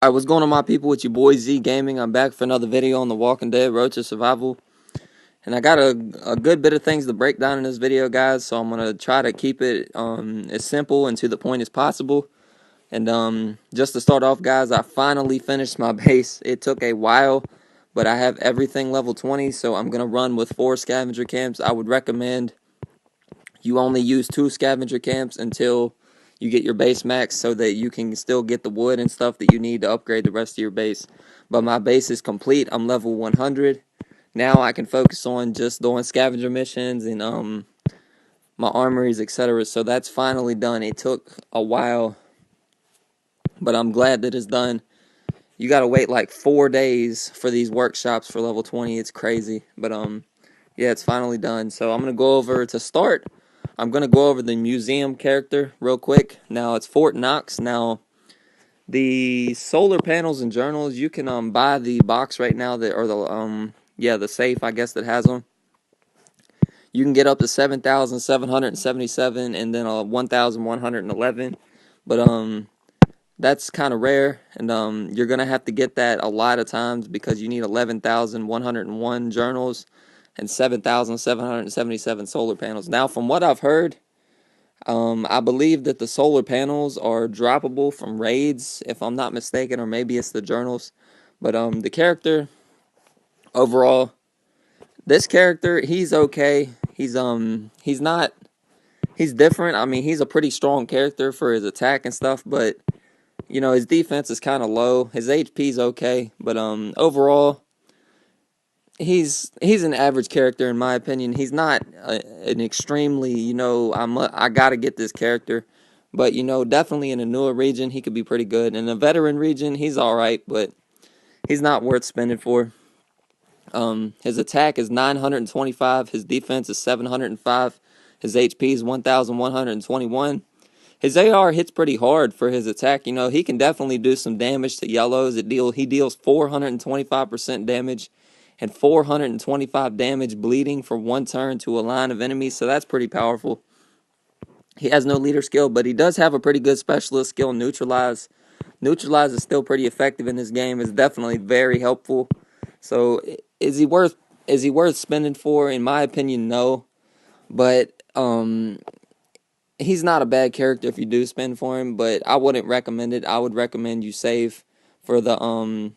Alright, what's going on, my people? It's your boy Z Gaming. I'm back for another video on The Walking Dead Road to Survival. And I got a good bit of things to break down in this video, guys. So I'm going to try to keep it as simple and to the point as possible. And just to start off, guys, I finally finished my base. It took a while, but I have everything level 20. So I'm going to run with 4 scavenger camps. I would recommend you only use 2 scavenger camps until you get your base max so that you can still get the wood and stuff that you need to upgrade the rest of your base. But my base is complete. I'm level 100. Now I can focus on just doing scavenger missions and my armories, etc. So that's finally done. It took a while, but I'm glad that it's done. You gotta wait like 4 days for these workshops for level 20. It's crazy. But yeah, it's finally done. So I'm gonna go over to start. I'm gonna go over the museum character real quick. Now it's Fort Knox. Now the solar panels and journals, you can buy the box right now that, or the safe, I guess, that has them. You can get up to 7,777 and then 1,111. But that's kind of rare, and you're gonna have to get that a lot of times because you need 11,101 journals and 7,777 solar panels. Now, from what I've heard, I believe that the solar panels are droppable from raids, if I'm not mistaken, or maybe it's the journals. But the character overall, this character, he's okay. He's not. He's different. I mean, he's a pretty strong character for his attack and stuff, but you know, his defense is kind of low. His HP's okay, but overall, he's an average character in my opinion. He's not an extremely, I gotta get this character, but definitely in a newer region he could be pretty good. In a veteran region, he's all right, but he's not worth spending for. His attack is 925. His defense is 705. His HP is 1,121. His AR hits pretty hard for his attack. You know, he can definitely do some damage to yellows. He deals 425% damage and 425 damage bleeding for 1 turn to a line of enemies, so that's pretty powerful. He has no leader skill, but he does have a pretty good specialist skill, Neutralize. Neutralize is still pretty effective in this game. It's definitely very helpful. So is he worth spending for? In my opinion, no. But he's not a bad character if you do spend for him, but I wouldn't recommend it. I would recommend you save for the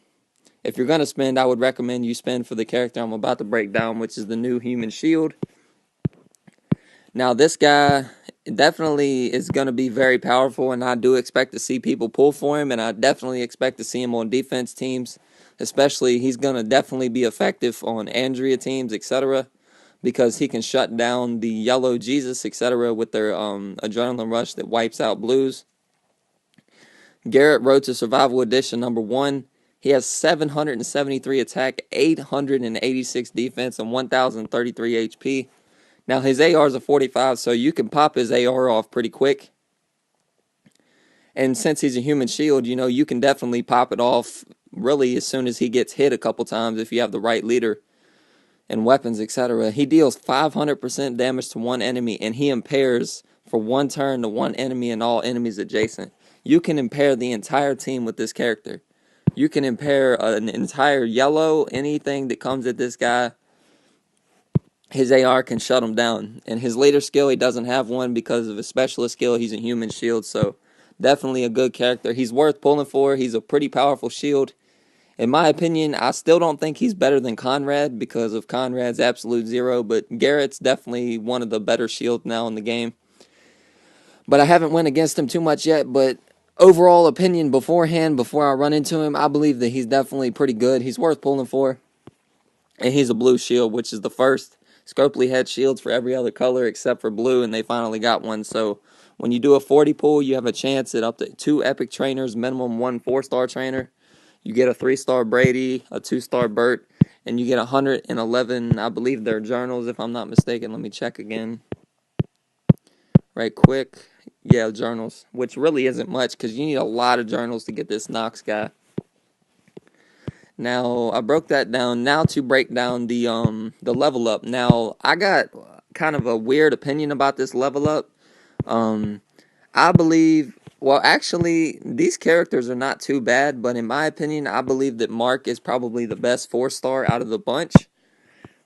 if you're gonna spend, I would recommend you spend for the character I'm about to break down, which is the new Human Shield. Now this guy definitely is gonna be very powerful, and I do expect to see people pull for him, and I definitely expect to see him on defense teams. Especially, he's gonna definitely be effective on Andrea teams, etc. Because he can shut down the Yellow Jesus, etc. with their adrenaline rush that wipes out blues. Garrett Road to Survival Edition number 1. He has 773 attack, 886 defense, and 1,033 HP. Now his AR is a 45, so you can pop his AR off pretty quick. And since he's a human shield, you can definitely pop it off really as soon as he gets hit a couple times if you have the right leader and weapons, etc. He deals 500% damage to one enemy, and he impairs for 1 turn to one enemy and all enemies adjacent. You can impair the entire team with this character. You can impair an entire yellow, anything that comes at this guy. His AR can shut him down. And his leader skill, he doesn't have one because of his specialist skill. He's a human shield, so definitely a good character. He's worth pulling for. He's a pretty powerful shield. In my opinion, I still don't think he's better than Conrad because of Conrad's absolute zero, but Garrett's definitely one of the better shields now in the game. But I haven't went against him too much yet, but overall opinion beforehand, before I run into him, I believe that he's definitely pretty good. He's worth pulling for. And he's a blue shield, which is the first. Scopely had shields for every other color except for blue, and they finally got one. So when you do a 40 pull, you have a chance at up to 2 epic trainers, minimum 1 4-star trainer. You get a 3-star Brady, a 2-star Burt, and you get 111, I believe they're journals, if I'm not mistaken. Let me check again right quick. Yeah, journals, which really isn't much because you need a lot of journals to get this Knox guy. Now, I broke that down. Now to break down the level up. Now, I got kind of a weird opinion about this level up. I believe Well, actually, these characters are not too bad, but in my opinion, I believe that Mark is probably the best 4-star out of the bunch.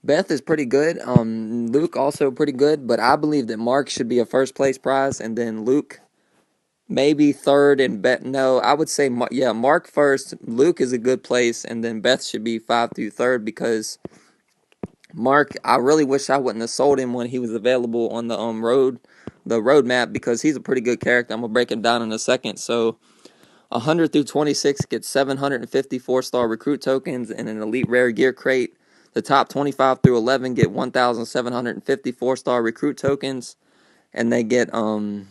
Beth is pretty good. Luke also pretty good, but I believe that Mark should be a first place prize, and then Luke maybe third, and Beth. No, I would say yeah, Mark first. Luke is a good place, and then Beth should be 5 through third because Mark. I really wish I wouldn't have sold him when he was available on the roadmap because he's a pretty good character. I'm gonna break him down in a second. So 100 through 26 get 750 4-star recruit tokens and an elite rare gear crate. The top 25 through 11 get 1,750 4-star recruit tokens, and they get a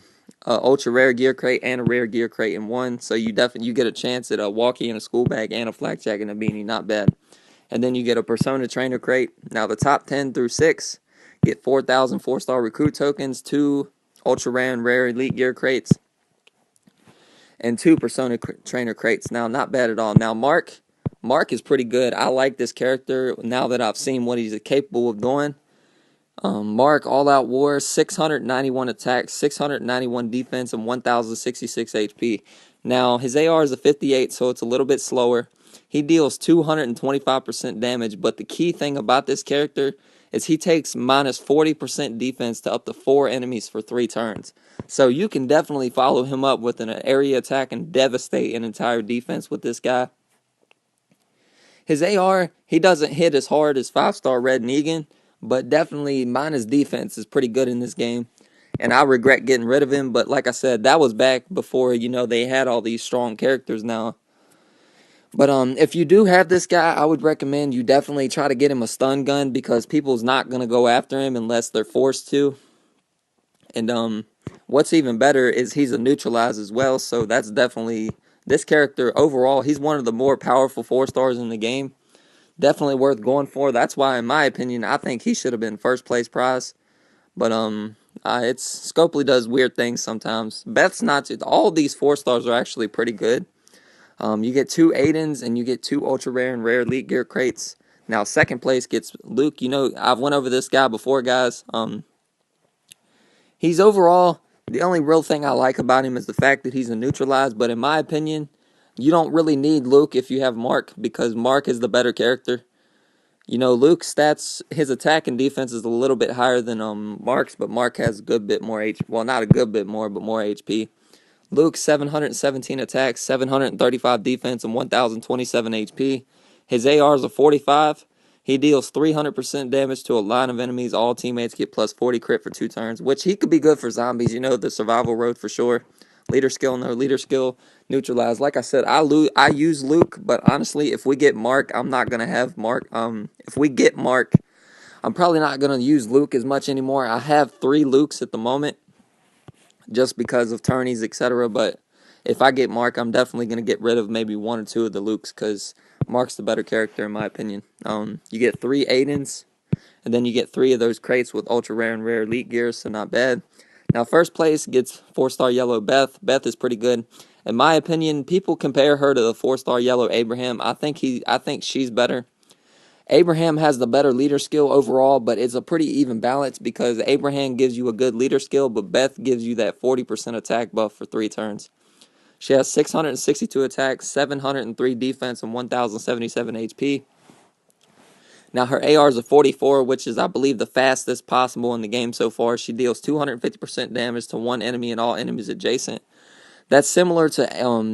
ultra rare gear crate and a rare gear crate in one. So you get a chance at a walkie and a school bag and a flak jacket and a beanie. Not bad. And then you get a persona trainer crate. Now the top 10 through 6 get 4,000 4-star recruit tokens, 2 ultra rare and rare elite gear crates, and 2 persona trainer crates. Now, not bad at all. Now, Mark is pretty good. I like this character now that I've seen what he's capable of doing. Mark, all out war, 691 attack, 691 defense, and 1,066 HP. Now, his AR is a 58, so it's a little bit slower. He deals 225% damage, but the key thing about this character is he takes minus 40% defense to up to 4 enemies for 3 turns. So you can definitely follow him up with an area attack and devastate an entire defense with this guy. His AR, he doesn't hit as hard as 5-star Red Negan, but definitely minus defense is pretty good in this game. And I regret getting rid of him, but like I said, that was back before, they had all these strong characters now. But if you do have this guy, I would recommend you definitely try to get him a stun gun because people's not going to go after him unless they're forced to. And what's even better is he's a neutralize as well, so that's definitely this character overall, he's one of the more powerful 4-stars in the game. Definitely worth going for. That's why, in my opinion, I think he should have been first place prize. But it's Scopely does weird things sometimes. Beth's not. All these 4-stars are actually pretty good. You get 2 Aidens and you get 2 ultra rare and rare elite gear crates. Now, second place gets Luke. I've went over this guy before, guys. He's overall, the only real thing I like about him is the fact that he's a neutralized. But in my opinion, you don't really need Luke if you have Mark because Mark is the better character. Luke's stats, his attack and defense is a little bit higher than Mark's, but Mark has a good bit more well, not a good bit more, but more HP. Luke, 717 attacks, 735 defense, and 1,027 HP. His AR is a 45. He deals 300% damage to a line of enemies. All teammates get plus 40 crit for 2 turns, which he could be good for zombies. The survival road for sure. Leader skill, no leader skill. Neutralize. Like I said, I use Luke, but honestly, if we get Mark, I'm not going to have Mark. If we get Mark, I'm probably not going to use Luke as much anymore. I have 3 Lukes at the moment just because of tourneys, etc. But if I get Mark, I'm definitely going to get rid of maybe 1 or 2 of the Lukes because Mark's the better character in my opinion. You get 3 Aidens, and then you get 3 of those crates with ultra rare and rare elite gear, so not bad. Now, first place gets 4-star yellow Beth. Beth is pretty good. In my opinion, people compare her to the 4-star yellow Abraham. I think she's better. Abraham has the better leader skill overall, but it's a pretty even balance because Abraham gives you a good leader skill, but Beth gives you that 40% attack buff for 3 turns. She has 662 attacks, 703 defense, and 1,077 HP. Now, her AR is a 44, which is, I believe, the fastest possible in the game so far. She deals 250% damage to 1 enemy and all enemies adjacent. That's similar to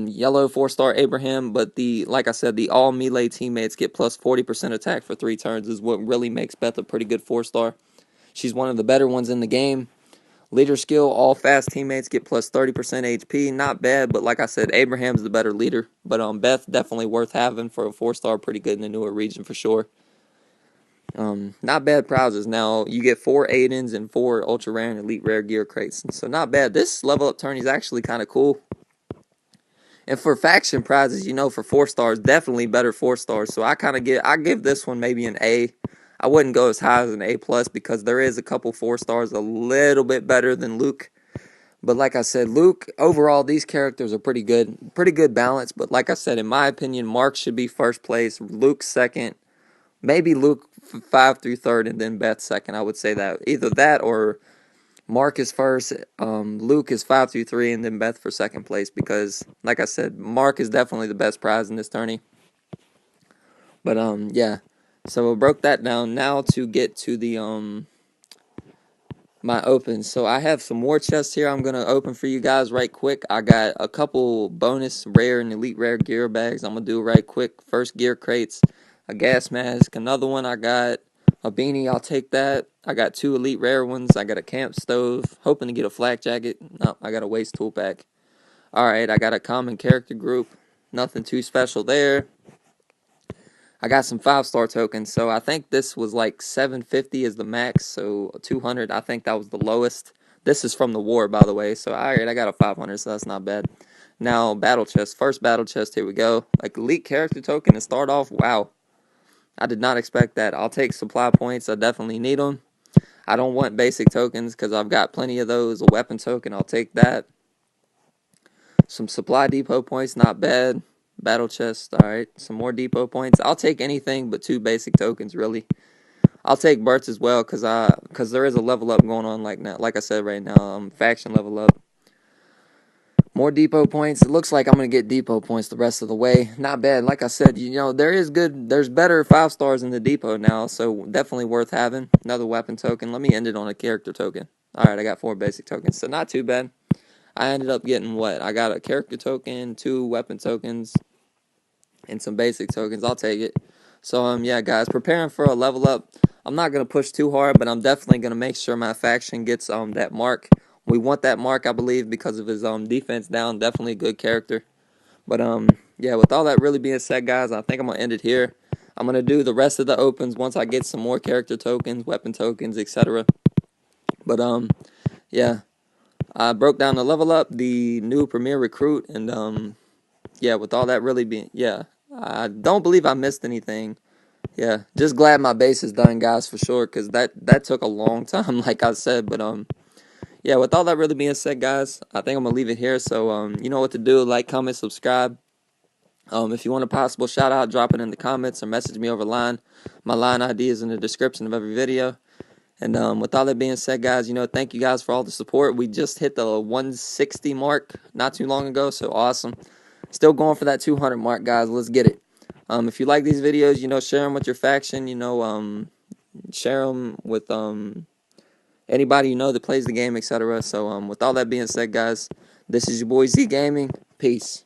yellow 4-star Abraham, but like I said, the all melee teammates get plus 40% attack for 3 turns is what really makes Beth a pretty good 4-star. She's one of the better ones in the game. Leader skill, all fast teammates get plus 30% HP. Not bad, but like I said, Abraham's the better leader. But Beth definitely worth having for a 4-star, pretty good in the newer region for sure. Not bad prizes. Now, you get 4 Aidens and 4 ultra rare and elite rare gear crates. So not bad. This level up tourney is actually kind of cool. And for faction prizes, for 4-stars, definitely better 4-stars. So I give this one maybe an A. I wouldn't go as high as an A+ because there is a couple 4-stars a little bit better than Luke. But like I said, Luke, overall, these characters are pretty good. Pretty good balance. But like I said, in my opinion, Mark should be first place, Luke second, maybe Luke 5 through third, and then Beth second. I would say that. Either that or Mark is first, Luke is 5-3, and then Beth for second place because, like I said, Mark is definitely the best prize in this tourney. But yeah, so I broke that down. Now to get to the my opens. So I have some more chests here I'm gonna open for you guys right quick. I got a couple bonus rare and elite rare gear bags I'm gonna do right quick. First gear crates, a gas mask, another one I got a beanie, I'll take that. I got 2 elite rare ones. I got a camp stove, hoping to get a flak jacket. No, I got a waste tool pack. Alright, I got a common character group. Nothing too special there. I got some 5-star tokens, so I think this was like 750 is the max, so 200, I think that was the lowest. This is from the war, by the way, so alright, I got a 500, so that's not bad. Now, battle chest. First battle chest, here we go. Like, elite character token to start off, wow. I did not expect that. I'll take supply points, I definitely need them. I don't want basic tokens, because I've got plenty of those. A weapon token, I'll take that. Some supply depot points, not bad. Battle chest, alright. Some more depot points. I'll take anything but 2 basic tokens, really. I'll take Bert's as well, cause there is a level up going on like now. Like I said right now, faction level up. More depot points. It looks like I'm gonna get depot points the rest of the way. Not bad. Like I said, you know, there's better 5-stars in the depot now, so definitely worth having. Another weapon token. Let me end it on a character token. Alright, I got 4 basic tokens, so not too bad. I ended up getting what? I got a character token, 2 weapon tokens, and some basic tokens. I'll take it. So yeah, guys, preparing for a level up. I'm not gonna push too hard, but I'm definitely gonna make sure my faction gets that mark. We want that mark, I believe, because of his defense down. Definitely a good character. But yeah, with all that really being said, guys, I think I'm gonna end it here. I'm gonna do the rest of the opens once I get some more character tokens, weapon tokens, etc. But yeah, I broke down the level up, the new premier recruit, and yeah, with all that really being, yeah, I don't believe I missed anything. Yeah, just glad my base is done, guys, for sure, because that took a long time, like I said. But yeah, with all that really being said, guys, I think I'm gonna leave it here. So you know what to do: like, comment, subscribe. If you want a possible shout out, drop it in the comments or message me over line. My line ID is in the description of every video. And with all that being said, guys, you know, thank you guys for all the support. We just hit the 160 mark not too long ago, so awesome. Still going for that 200 mark, guys. Let's get it. If you like these videos, you know, share them with your faction. You know, share them with anybody you know that plays the game, etc. So with all that being said, guys, this is your boy Z Gaming. Peace.